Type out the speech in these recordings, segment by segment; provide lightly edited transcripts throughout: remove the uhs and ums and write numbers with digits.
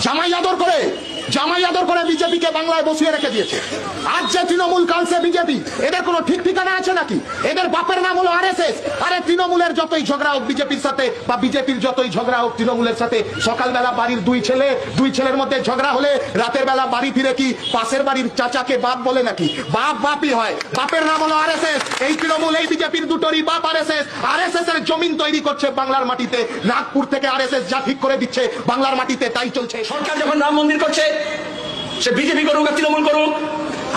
জামাই আদর করে বিজেপিকে বাংলায় বসিয়ে রেখে দিয়েছে। আজ যে তৃণমূল কালসে বিজেপি, এদের কোনো ঠিক ঠিকানা আছে নাকি? এদের বাপের নাম হলো আরএসএস। আরে তৃণমূলের যতই ঝগড়া হোক বিজেপির সাথে, বা বিজেপির যতই ঝগড়া হোক তৃণমূলের সাথে, সকালবেলা বাড়ির দুই ছেলের মধ্যে ঝগড়া হলে রাতের বেলা বাড়ি ফিরে কি পাশের বাড়ির চাচাকে বাপ বলে নাকি? বাপই হয়, বাপের নাম হলো আরএসএস। এই তৃণমূল, এই বিজেপির দুটোরই বাপ আরএসএস। আরএসএস এর জমিন তৈরি করছে বাংলার মাটিতে। নাগপুর থেকে আরএসএস যা ঠিক করে দিচ্ছে বাংলার মাটিতে তাই চলছে। সরকার যখন রাম মন্দির করছে, সে বিজেপি করুক আর তৃণমূল করুক,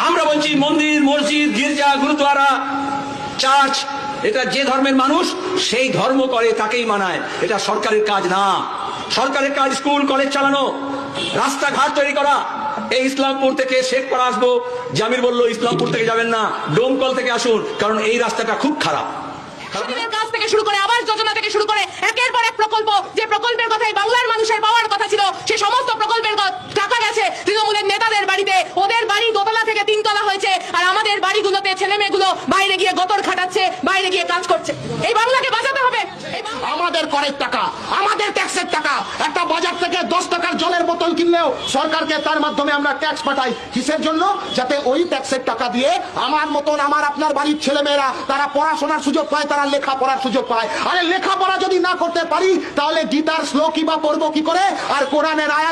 আমরা বলছি মন্দির, মসজিদ, গির্জা, গুরুদ্বারা, চার্চ, এটা যে ধর্মের মানুষ সেই ধর্ম করে তাকেই মানায়। এটা সরকারের কাজ না। সরকারের কাজ স্কুল কলেজ চালানো, রাস্তাঘাট তৈরি করা। এই ইসলামপুর থেকে শেখপাড়া আসবো, জামির বললো ইসলামপুর থেকে যাবেন না, ডোমকল থেকে আসুন, কারণ এই রাস্তাটা খুব খারাপ। কাজ থেকে শুরু করে আবাস যোজনা থেকে শুরু করে একের পর এক প্রকল্প, যে প্রকল্পের কথাই বাংলার মানুষের পাওয়ার কথা ছিল, সে সমস্ত প্রকল্পের টাকা গেছে তৃণমূলের নেতাদের বাড়িতে। ওদের বাড়ি দোতলা থেকে তিনতলা হয়েছে, আর আমাদের বাড়িগুলোতে ছেলে মেয়েগুলো বাইরে গিয়ে গতর খাটাচ্ছে, বাইরে গিয়ে কাজ করছে। এই বাংলাকে বাঁচাতে হবে। আমাদের করের টাকা, আমাদের ট্যাক্সের টাকা। একটা বাজার থেকে 10 টাকার জলের বোতল কিনলেও সরকারকে তার মাধ্যমে আমরা ট্যাক্স পাঠাই। কিসের জন্য? যাতে ওই ট্যাক্সের টাকা দিয়ে আমার মতন, আমার আপনার বাড়ির ছেলেমেয়েরা তারা পড়াশোনার সুযোগ পায়, তারা লেখাপড়ার সুযোগ পায়। আরে লেখাপড়া যদি না করতে পারি তাহলে গীতার শ্লোক বা পড়বো কি করে, আর কোরআনের আয়াত